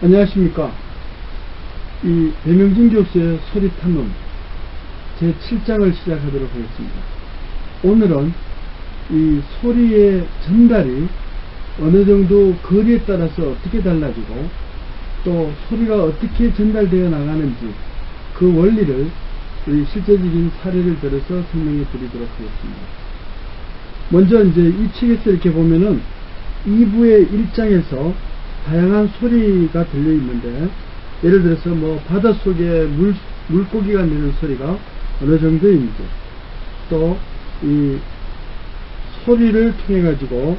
안녕하십니까. 이 배명진 교수의 소리 탐험 제7장을 시작하도록 하겠습니다. 오늘은 이 소리의 전달이 어느 정도 거리에 따라서 어떻게 달라지고 또 소리가 어떻게 전달되어 나가는지 그 원리를 우리 실제적인 사례를 들어서 설명해 드리도록 하겠습니다. 먼저 이제 이 책에서 이렇게 보면은 2부의 1장에서 다양한 소리가 들려 있는데, 예를 들어서 뭐 바닷속에 물고기가 내는 소리가 어느 정도인지, 또 이 소리를 통해 가지고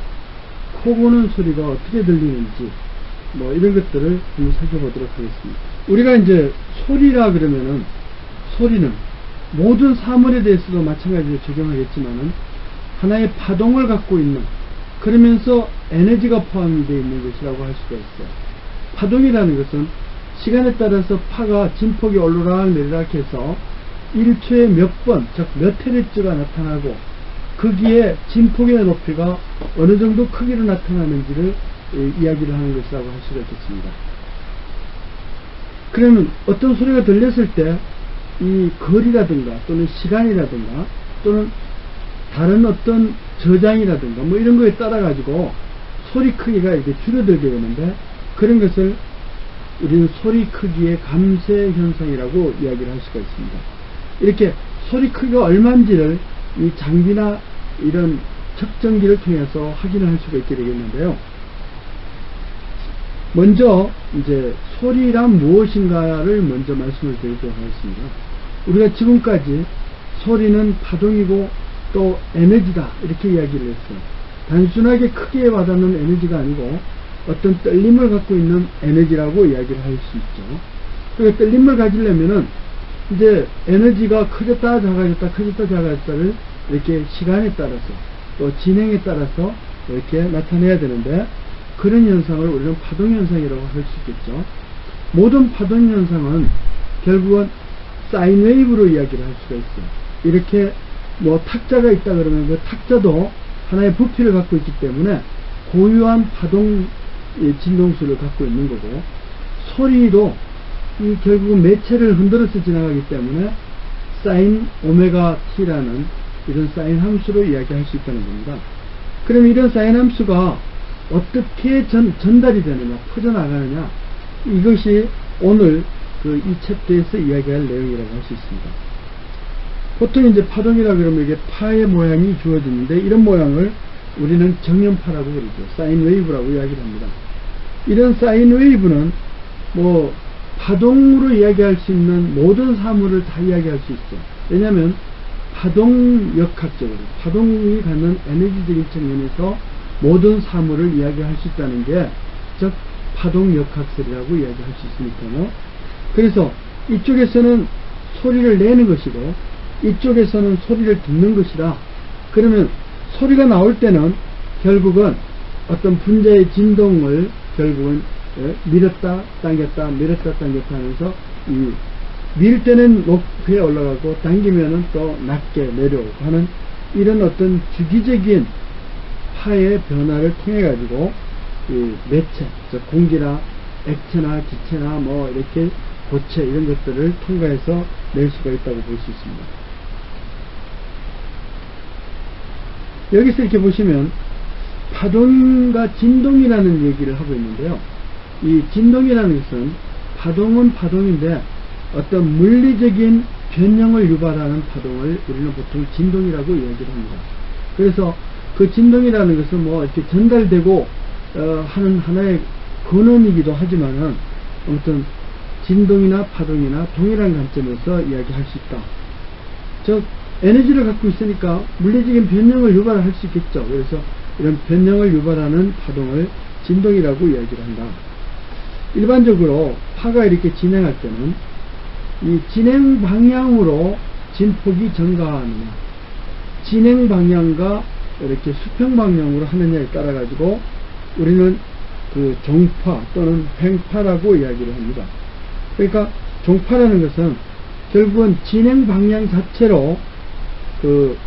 코 고는 소리가 어떻게 들리는지, 뭐 이런 것들을 한번 살펴보도록 하겠습니다. 우리가 이제 소리라 그러면은, 소리는 모든 사물에 대해서도 마찬가지로 적용하겠지만은 하나의 파동을 갖고 있는, 그러면서 에너지가 포함이 되어 있는 것이라고 할 수가 있어요. 파동이라는 것은 시간에 따라서 파가 진폭이 오르락 내리락 해서 1초에 몇 번, 즉 몇 헤르츠가 나타나고 거기에 진폭의 높이가 어느 정도 크기로 나타나는지를 이야기를 하는 것이라고 할 수가 있겠습니다. 그러면 어떤 소리가 들렸을 때 이 거리라든가 또는 시간이라든가 또는 다른 어떤 저장이라든가 뭐 이런 거에 따라 가지고 소리 크기가 이렇게 줄어들게 되는데, 그런 것을 우리는 소리 크기의 감쇄 현상이라고 이야기를 할 수가 있습니다. 이렇게 소리 크기가 얼마인지를 이 장비나 이런 측정기를 통해서 확인을 할 수가 있게 되겠는데요. 먼저 이제 소리란 무엇인가를 먼저 말씀을 드리도록 하겠습니다. 우리가 지금까지 소리는 파동이고 또 에너지다 이렇게 이야기를 했어요. 단순하게 크게 와닿는 에너지가 아니고 어떤 떨림을 갖고 있는 에너지라고 이야기를 할 수 있죠. 그러니까 떨림을 가지려면은 이제 에너지가 커졌다 작아졌다 커졌다 작아졌다를 이렇게 시간에 따라서 또 진행에 따라서 이렇게 나타내야 되는데, 그런 현상을 우리는 파동 현상이라고 할 수 있겠죠. 모든 파동 현상은 결국은 사인 웨이브로 이야기를 할 수가 있어요. 이렇게 뭐 탁자가 있다 그러면 그 탁자도 하나의 부피를 갖고 있기 때문에 고유한 파동 진동수를 갖고 있는 거고, 소리도 이 결국은 매체를 흔들어서 지나가기 때문에 사인 오메가 t라는 이런 사인 함수로 이야기할 수 있다는 겁니다. 그럼 이런 사인 함수가 어떻게 전달이 되느냐, 퍼져나가느냐, 이것이 오늘 그 이 챕터에서 이야기할 내용이라고 할 수 있습니다. 보통 이제 파동이라 그러면 이게 파의 모양이 주어지는데, 이런 모양을 우리는 정연파라고 그러죠. 사인 웨이브라고 이야기를 합니다. 이런 사인 웨이브는 뭐 파동으로 이야기할 수 있는 모든 사물을 다 이야기할 수 있어요. 왜냐하면 파동역학적으로 파동이 갖는 에너지적인 측면에서 모든 사물을 이야기할 수 있다는 게 즉 파동역학설이라고 이야기할 수 있으니까요. 그래서 이쪽에서는 소리를 내는 것이고 이쪽에서는 소리를 듣는 것이라, 그러면 소리가 나올 때는 결국은 어떤 분자의 진동을 결국은 밀었다 당겼다 밀었다 당겼다 하면서 밀 때는 높이에 올라가고 당기면은 또 낮게 내려오고 하는 이런 어떤 주기적인 파의 변화를 통해 가지고 이 매체, 즉 공기나 액체나 기체나 뭐 이렇게 고체 이런 것들을 통과해서 낼 수가 있다고 볼 수 있습니다. 여기서 이렇게 보시면 파동과 진동이라는 얘기를 하고 있는데요. 이 진동이라는 것은 파동은 파동인데 어떤 물리적인 변형을 유발하는 파동을 우리는 보통 진동이라고 이야기를 합니다. 그래서 그 진동이라는 것은 뭐 이렇게 전달되고 하는 하나의 근원이기도 하지만은 아무튼 진동이나 파동이나 동일한 관점에서 이야기할 수 있다. 즉 에너지를 갖고 있으니까 물리적인 변형을 유발할 수 있겠죠. 그래서 이런 변형을 유발하는 파동을 진동이라고 이야기를 한다. 일반적으로 파가 이렇게 진행할 때는 이 진행 방향으로 진폭이 증가하느냐, 진행 방향과 이렇게 수평 방향으로 하느냐에 따라 가지고 우리는 그 종파 또는 횡파라고 이야기를 합니다. 그러니까 종파라는 것은 결국은 진행 방향 자체로 그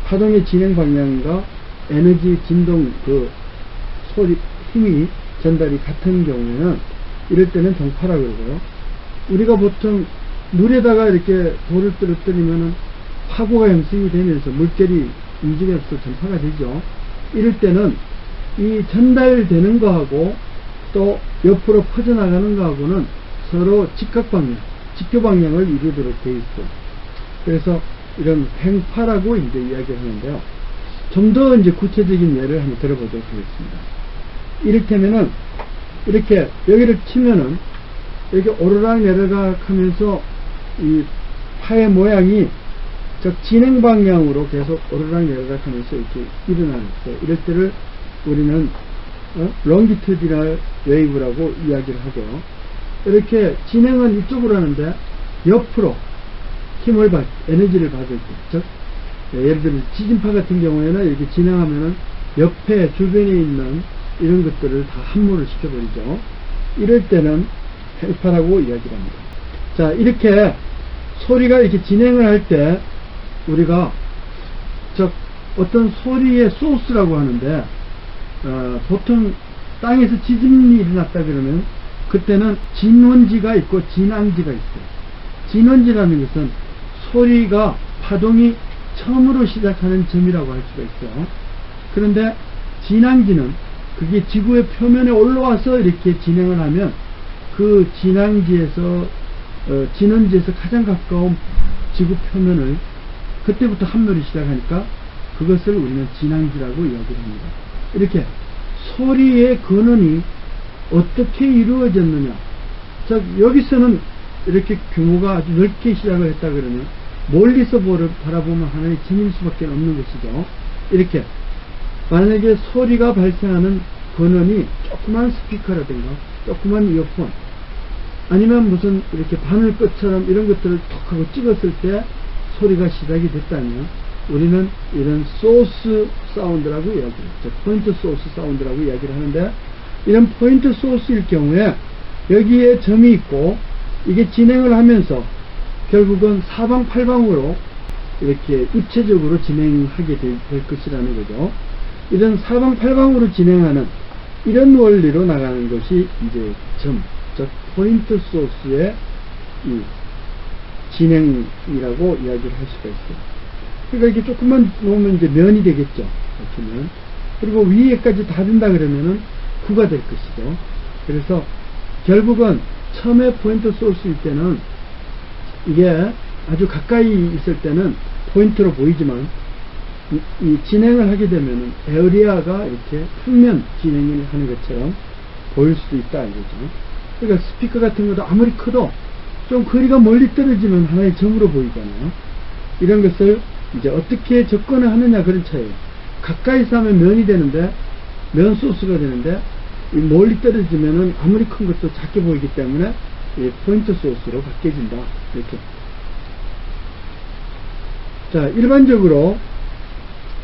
파동의 진행 방향과 에너지 진동 그 소리 힘이 전달이 같은 경우에는 이럴 때는 종파라 그러고요. 우리가 보통 물에다가 이렇게 돌을 떨어뜨리면은 파고가 형성이 되면서 물결이 움직여서 전파가 되죠. 이럴 때는 이 전달되는 거하고 또 옆으로 퍼져나가는 거하고는 서로 직각방향, 직교방향을 이루도록 되어 있어요. 그래서 이런 횡파라고 이제 이야기를 하는데요. 좀 더 이제 구체적인 예를 한번 들어보도록 하겠습니다. 이를테면은 이렇게 여기를 치면은 여기 오르락내리락 하면서 이 파의 모양이 즉 진행 방향으로 계속 오르락내리락 하면서 이렇게 일어나는 거예요. 이럴 때를 우리는 롱기튜디널 웨이브라고 이야기를 하고요. 이렇게 진행은 이쪽으로 하는데 옆으로 힘을 에너지를 받을 때, 즉 예를 들면 지진파 같은 경우에는 이렇게 진행하면은 옆에 주변에 있는 이런 것들을 다 함몰을 시켜버리죠. 이럴 때는 횡파라고 이야기를 합니다. 자, 이렇게 소리가 이렇게 진행을 할 때 우리가 즉 어떤 소리의 소스라고 하는데 보통 땅에서 지진이 일어났다 그러면 그때는 진원지가 있고 진앙지가 있어요. 진원지라는 것은 소리가 파동이 처음으로 시작하는 점이라고 할 수가 있어요. 그런데 진앙지는 그게 지구의 표면에 올라와서 이렇게 진행을 하면 그 진앙지에서 진원지에서 가장 가까운 지구 표면을 그때부터 함몰이 시작하니까 그것을 우리는 진앙지라고 이야기를 합니다. 이렇게 소리의 근원이 어떻게 이루어졌느냐. 자, 여기서는 이렇게 규모가 아주 넓게 시작을 했다 그러면 멀리서 바라보면 하나의 점일 수밖에 없는 것이죠. 이렇게 만약에 소리가 발생하는 근원이 조그만 스피커라든가 조그만 이어폰 아니면 무슨 이렇게 바늘끝처럼 이런 것들을 톡 하고 찍었을 때 소리가 시작이 됐다면 우리는 이런 소스 사운드라고 이야기를 하죠. 포인트 소스 사운드라고 이야기를 하는데 이런 포인트 소스일 경우에 여기에 점이 있고 이게 진행을 하면서 결국은 사방팔방으로 이렇게 입체적으로 진행하게 될 것이라는 거죠. 이런 사방팔방으로 진행하는 이런 원리로 나가는 것이 이제 점, 즉 포인트 소스의 이 진행이라고 이야기를 할 수가 있어요. 그러니까 이렇게 조금만 놓으면 이제 면이 되겠죠. 이렇게 면. 그리고 위에까지 다 된다 그러면은 구가 될 것이죠. 그래서 결국은 처음에 포인트 소스일 때는 이게 아주 가까이 있을 때는 포인트로 보이지만 이 진행을 하게 되면은 에어리아가 이렇게 평면 진행을 하는 것처럼 보일 수도 있다 이거죠. 그러니까 스피커 같은 것도 아무리 커도 좀 거리가 멀리 떨어지면 하나의 점으로 보이잖아요. 이런 것을 이제 어떻게 접근을 하느냐 그런 차이예요. 가까이서 하면 면이 되는데 면 소스가 되는데 멀리 떨어지면은 아무리 큰 것도 작게 보이기 때문에 포인트 소스로 바뀌어진다 이렇게. 자, 일반적으로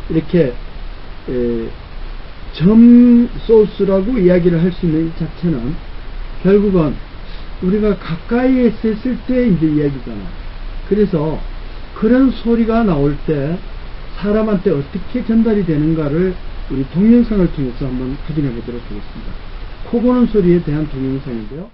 이렇게 점 소스라고 이야기를 할 수 있는 이 자체는 결국은 우리가 가까이에서 했을 때 이제 이야기잖아. 그래서 그런 소리가 나올 때 사람한테 어떻게 전달이 되는가를 우리 동영상을 통해서 한번 확인해 보도록 하겠습니다. 코 고는 소리에 대한 동영상인데요.